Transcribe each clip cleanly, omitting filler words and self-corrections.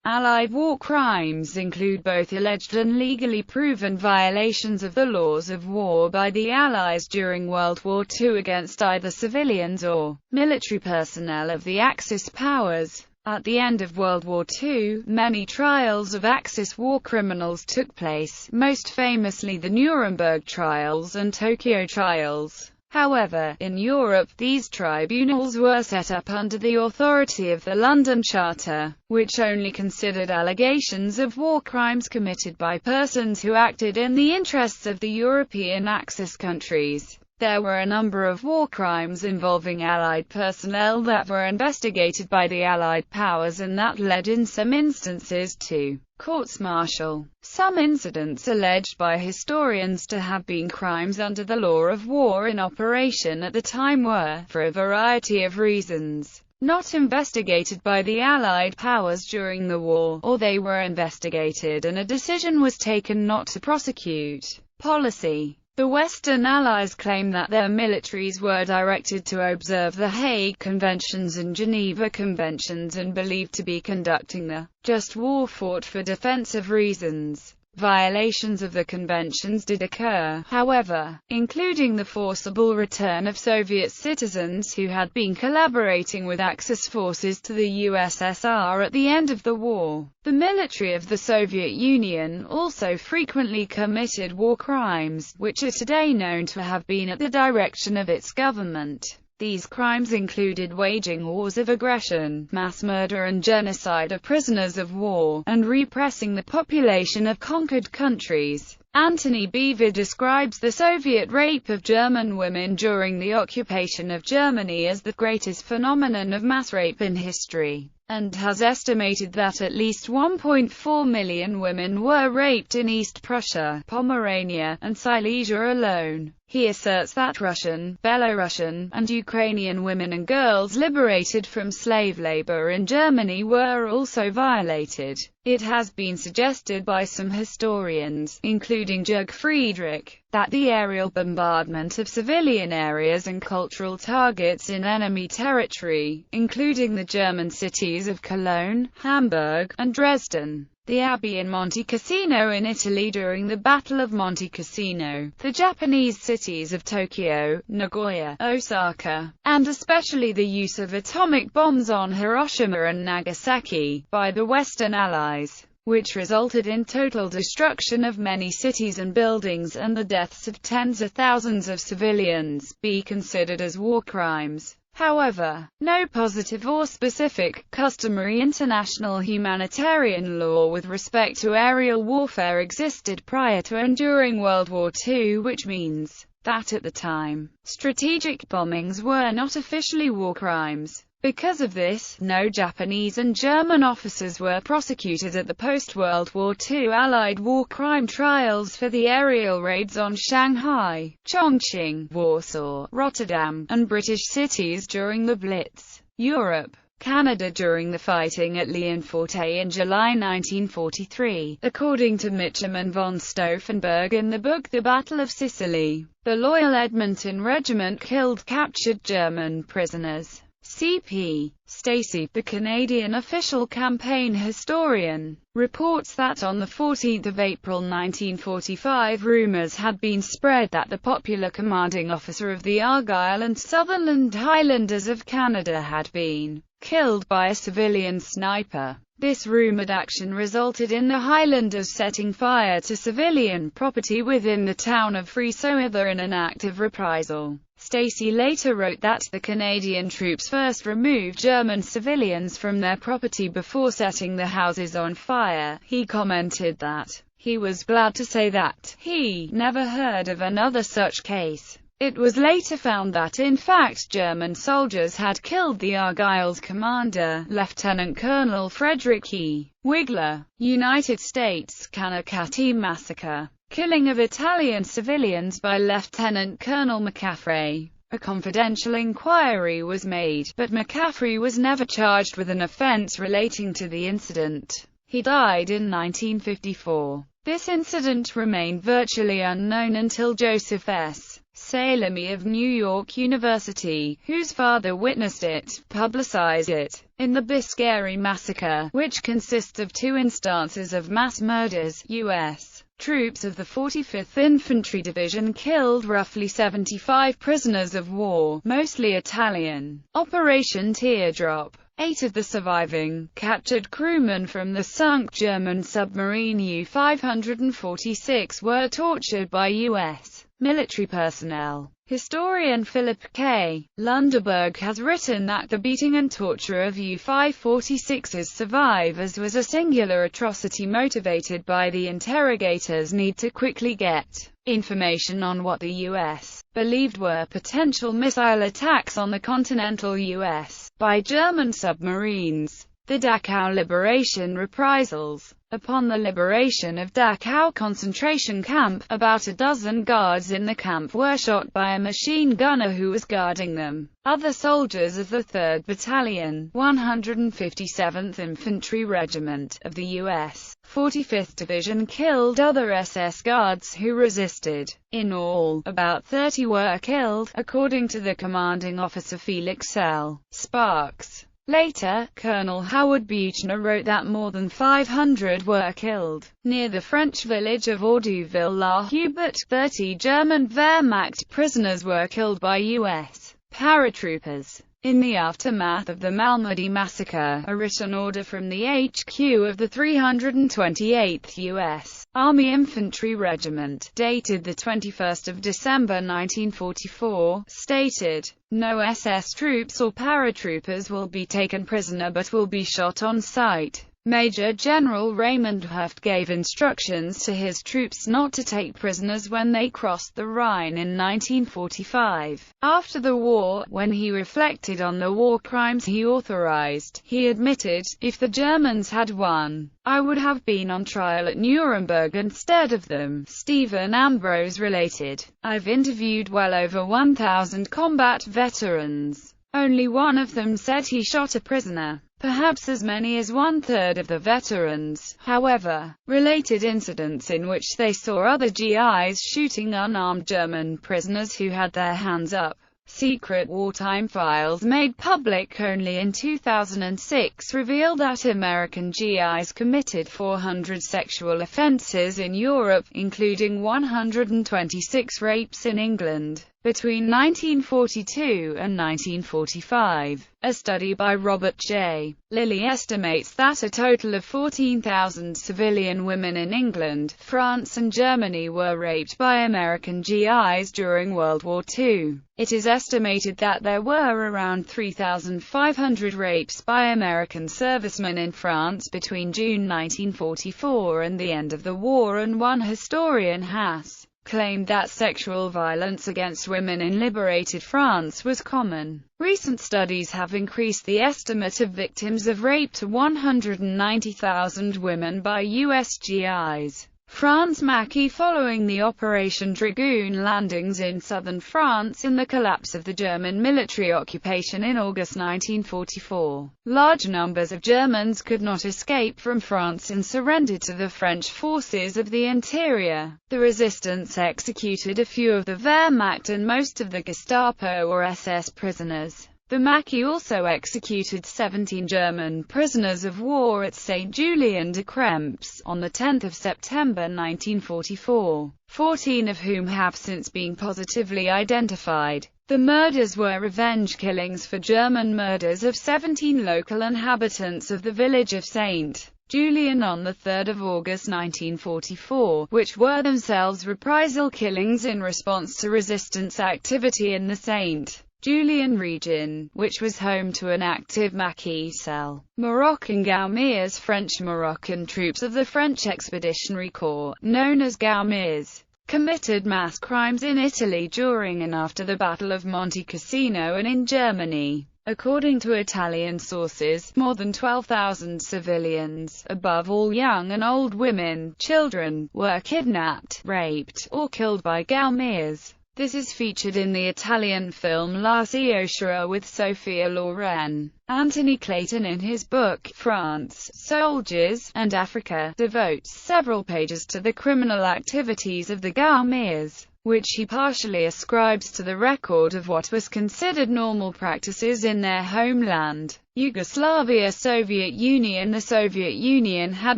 Allied war crimes include both alleged and legally proven violations of the laws of war by the Allies during World War II against either civilians or military personnel of the Axis powers. At the end of World War II, many trials of Axis war criminals took place, most famously the Nuremberg trials and Tokyo trials. However, in Europe, these tribunals were set up under the authority of the London Charter, which only considered allegations of war crimes committed by persons who acted in the interests of the European Axis countries. There were a number of war crimes involving Allied personnel that were investigated by the Allied powers and that led in some instances to courts-martial. Some incidents alleged by historians to have been crimes under the law of war in operation at the time were, for a variety of reasons, not investigated by the Allied powers during the war, or they were investigated and a decision was taken not to prosecute. Policy. The Western Allies claim that their militaries were directed to observe the Hague Conventions and Geneva Conventions and believed to be conducting the just war fought for defensive reasons. Violations of the conventions did occur, however, including the forcible return of Soviet citizens who had been collaborating with Axis forces to the USSR at the end of the war. The military of the Soviet Union also frequently committed war crimes, which are today known to have been at the direction of its government. These crimes included waging wars of aggression, mass murder and genocide of prisoners of war, and repressing the population of conquered countries. Anthony Beevor describes the Soviet rape of German women during the occupation of Germany as the greatest phenomenon of mass rape in history, and has estimated that at least 1.4 million women were raped in East Prussia, Pomerania, and Silesia alone. He asserts that Russian, Belarusian, and Ukrainian women and girls liberated from slave labor in Germany were also violated. It has been suggested by some historians, including Jürg Friedrich, that the aerial bombardment of civilian areas and cultural targets in enemy territory, including the German cities of Cologne, Hamburg, and Dresden, the Abbey in Monte Cassino in Italy during the Battle of Monte Cassino, the Japanese cities of Tokyo, Nagoya, Osaka, and especially the use of atomic bombs on Hiroshima and Nagasaki by the Western Allies, which resulted in total destruction of many cities and buildings and the deaths of tens of thousands of civilians, be considered as war crimes. However, no positive or specific, customary international humanitarian law with respect to aerial warfare existed prior to and during World War II, which means that at the time, strategic bombings were not officially war crimes. Because of this, no Japanese and German officers were prosecuted at the post-World War II Allied war crime trials for the aerial raids on Shanghai, Chongqing, Warsaw, Rotterdam, and British cities during the Blitz. Europe. Canada during the fighting at Leonforte in July 1943. According to Mitcham and von Stauffenberg in the book The Battle of Sicily, the Loyal Edmonton Regiment killed captured German prisoners. C.P. Stacey, the Canadian official campaign historian, reports that on 14 April 1945 rumours had been spread that the popular commanding officer of the Argyll and Sutherland Highlanders of Canada had been killed by a civilian sniper. This rumoured action resulted in the Highlanders setting fire to civilian property within the town of Frisoither in an act of reprisal. Stacey later wrote that the Canadian troops first removed German civilians from their property before setting the houses on fire. He commented that he was glad to say that he never heard of another such case. It was later found that in fact German soldiers had killed the Argyll's commander, Lieutenant Colonel Frederick E. Wigler. United States Kankakee Massacre. Killing of Italian civilians by Lieutenant Colonel McCaffrey. A confidential inquiry was made, but McCaffrey was never charged with an offense relating to the incident. He died in 1954. This incident remained virtually unknown until Joseph S. Salemi of New York University, whose father witnessed it, publicized it. In the Biscayne massacre, which consists of 2 instances of mass murders, U.S. troops of the 45th Infantry Division killed roughly 75 prisoners of war, mostly Italian. Operation Teardrop. 8 of the surviving, captured crewmen from the sunk German submarine U-546 were tortured by U.S. military personnel. Historian Philip K. Lundeberg has written that the beating and torture of U-546's survivors was a singular atrocity motivated by the interrogators' need to quickly get information on what the U.S. believed were potential missile attacks on the continental U.S. by German submarines. The Dachau Liberation Reprisals. Upon the liberation of Dachau concentration camp, about a dozen guards in the camp were shot by a machine gunner who was guarding them. Other soldiers of the 3rd Battalion, 157th Infantry Regiment of the U.S. 45th Division killed other SS guards who resisted. In all, about 30 were killed, according to the commanding officer Felix L. Sparks. Later, Colonel Howard Buechner wrote that more than 500 were killed. Near the French village of Orduville-la-Hubert, 30 German Wehrmacht prisoners were killed by U.S. paratroopers. In the aftermath of the Malmedy massacre, a written order from the HQ of the 328th U.S. Army Infantry Regiment, dated 21 December 1944, stated, "No SS troops or paratroopers will be taken prisoner but will be shot on sight." Major General Raymond Hoft gave instructions to his troops not to take prisoners when they crossed the Rhine in 1945. After the war, when he reflected on the war crimes he authorized, he admitted, "If the Germans had won, I would have been on trial at Nuremberg instead of them." Stephen Ambrose related, "I've interviewed well over 1,000 combat veterans. Only one of them said he shot a prisoner. Perhaps as many as 1/3 of the veterans, however, related incidents in which they saw other GIs shooting unarmed German prisoners who had their hands up." Secret wartime files made public only in 2006 revealed that American GIs committed 400 sexual offenses in Europe, including 126 rapes in England, between 1942 and 1945. A study by Robert J. Lilly estimates that a total of 14,000 civilian women in England, France and Germany were raped by American GIs during World War II. It is estimated that there were around 3,500 rapes by American servicemen in France between June 1944 and the end of the war, and one historian has claimed that sexual violence against women in liberated France was common. Recent studies have increased the estimate of victims of rape to 190,000 women by US GIs. Franz Mackey following the Operation Dragoon landings in southern France and the collapse of the German military occupation in August 1944. Large numbers of Germans could not escape from France and surrendered to the French forces of the interior. The resistance executed a few of the Wehrmacht and most of the Gestapo or SS prisoners. The Mackey also executed 17 German prisoners of war at St. Julien de Kremps on 10 September 1944, 14 of whom have since been positively identified. The murders were revenge killings for German murders of 17 local inhabitants of the village of St. Julien on 3 August 1944, which were themselves reprisal killings in response to resistance activity in the St. Julien region, which was home to an active Maquis cell. Moroccan Gaumiers. French Moroccan troops of the French Expeditionary Corps, known as Gaumiers, committed mass crimes in Italy during and after the Battle of Monte Cassino and in Germany. According to Italian sources, more than 12,000 civilians, above all young and old women, children, were kidnapped, raped, or killed by Gaumiers. This is featured in the Italian film La Ciociara with Sophia Loren. Anthony Clayton, in his book, France, Soldiers, and Africa, devotes several pages to the criminal activities of the Gaumiers. which he partially ascribes to the record of what was considered normal practices in their homeland, Yugoslavia. Soviet Union. The Soviet Union had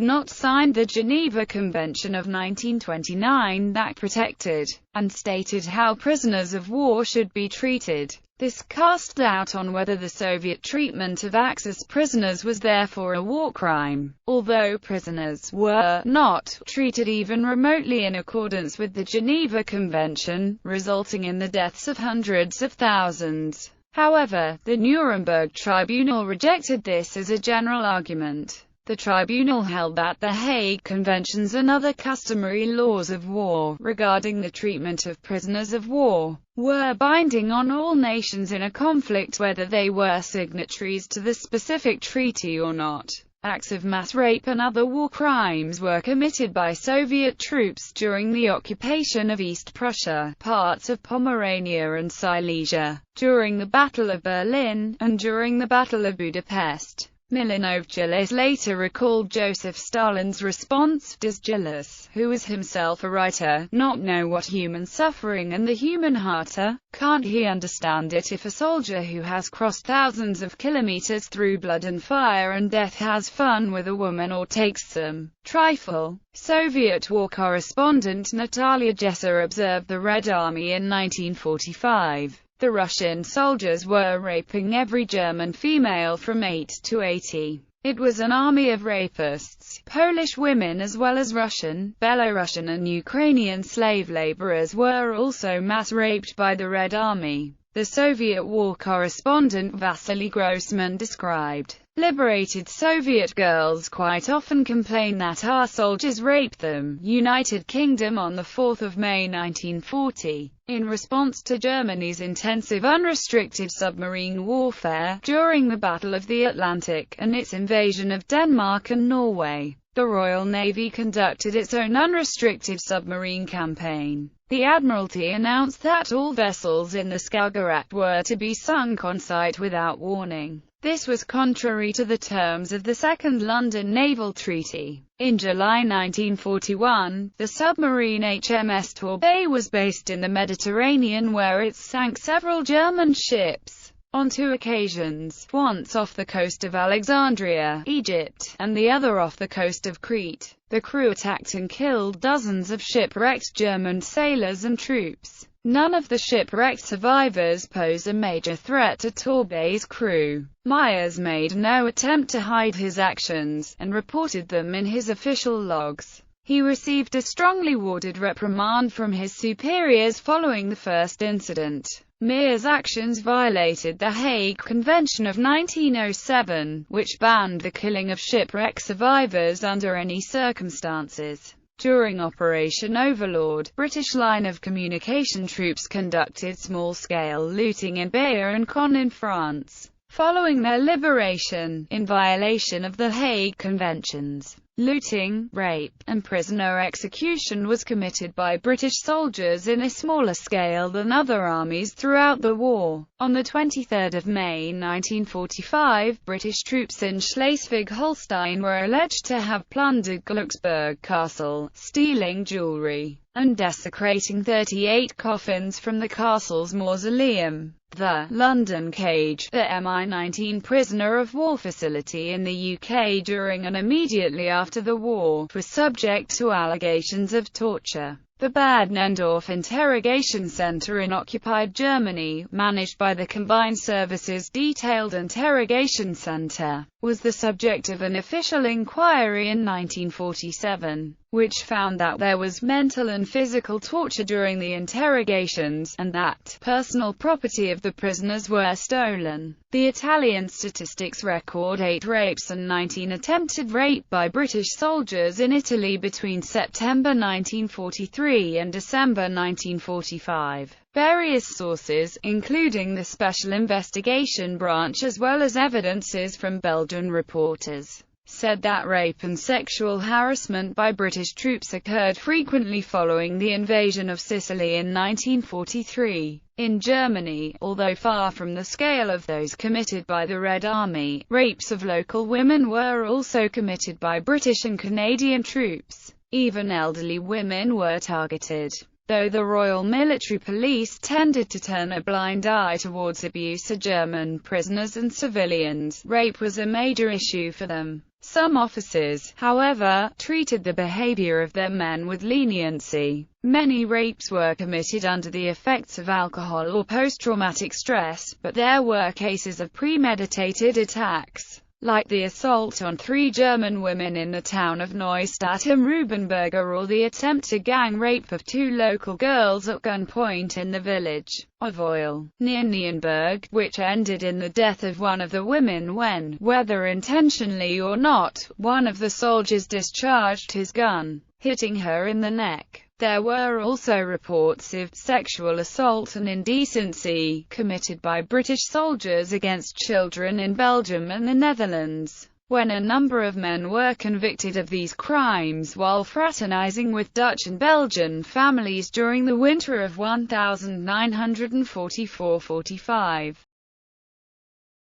not signed the Geneva Convention of 1929 that protected and stated how prisoners of war should be treated. This cast doubt on whether the Soviet treatment of Axis prisoners was therefore a war crime, although prisoners were not treated even remotely in accordance with the Geneva Convention, resulting in the deaths of hundreds of thousands. However, the Nuremberg Tribunal rejected this as a general argument. The tribunal held that the Hague Conventions and other customary laws of war regarding the treatment of prisoners of war were binding on all nations in a conflict whether they were signatories to the specific treaty or not. Acts of mass rape and other war crimes were committed by Soviet troops during the occupation of East Prussia, parts of Pomerania and Silesia, during the Battle of Berlin, and during the Battle of Budapest. Milanov-Gillis later recalled Joseph Stalin's response: "Does Gillis, who is himself a writer, not know what human suffering and the human heart are? Can't he understand it if a soldier who has crossed thousands of kilometers through blood and fire and death has fun with a woman or takes some trifle?" Soviet war correspondent Natalia Jesser observed the Red Army in 1945. The Russian soldiers were raping every German female from 8 to 80. It was an army of rapists. Polish women as well as Russian, Belarusian and Ukrainian slave laborers were also mass raped by the Red Army. The Soviet war correspondent Vasily Grossman described, "Liberated Soviet girls quite often complain that our soldiers raped them." United Kingdom. On 4 May 1940, in response to Germany's intensive unrestricted submarine warfare during the Battle of the Atlantic and its invasion of Denmark and Norway, the Royal Navy conducted its own unrestricted submarine campaign. The Admiralty announced that all vessels in the Skagerrak were to be sunk on sight without warning. This was contrary to the terms of the Second London Naval Treaty. In July 1941, the submarine HMS Torbay was based in the Mediterranean, where it sank several German ships. On 2 occasions, once off the coast of Alexandria, Egypt, and the other off the coast of Crete, the crew attacked and killed dozens of shipwrecked German sailors and troops. None of the shipwrecked survivors pose a major threat to Torbay's crew. Myers made no attempt to hide his actions, and reported them in his official logs. He received a strongly worded reprimand from his superiors following the first incident. Myers' actions violated the Hague Convention of 1907, which banned the killing of shipwreck survivors under any circumstances. During Operation Overlord, British line of communication troops conducted small-scale looting in Bayeux and Caen in France. Following their liberation, in violation of the Hague Conventions, looting, rape, and prisoner execution was committed by British soldiers in a smaller scale than other armies throughout the war. On 23 May 1945, British troops in Schleswig-Holstein were alleged to have plundered Glucksburg Castle, stealing jewelry, and desecrating 38 coffins from the castle's mausoleum. The London Cage, the Mi-19 prisoner of war facility in the UK during and immediately after the war, was subject to allegations of torture. The Bad Nendorf Interrogation Center in occupied Germany, managed by the Combined Services Detailed Interrogation Center, was the subject of an official inquiry in 1947, which found that there was mental and physical torture during the interrogations, and that personal property of the prisoners were stolen. The Italian statistics record 8 rapes and 19 attempted rape by British soldiers in Italy between September 1943 and December 1945. Various sources, including the Special Investigation Branch as well as evidences from Belgian reporters, said that rape and sexual harassment by British troops occurred frequently following the invasion of Sicily in 1943. In Germany, although far from the scale of those committed by the Red Army, rapes of local women were also committed by British and Canadian troops. Even elderly women were targeted. Though the Royal Military Police tended to turn a blind eye towards abuse of German prisoners and civilians, rape was a major issue for them. Some officers, however, treated the behavior of their men with leniency. Many rapes were committed under the effects of alcohol or post-traumatic stress, but there were cases of premeditated attacks, like the assault on 3 German women in the town of Neustadt am Rübenberger, or the attempted gang rape of 2 local girls at gunpoint in the village of Oil, near Nürnberg, which ended in the death of one of the women when, whether intentionally or not, one of the soldiers discharged his gun, hitting her in the neck. There were also reports of sexual assault and indecency committed by British soldiers against children in Belgium and the Netherlands, when a number of men were convicted of these crimes while fraternizing with Dutch and Belgian families during the winter of 1944–45.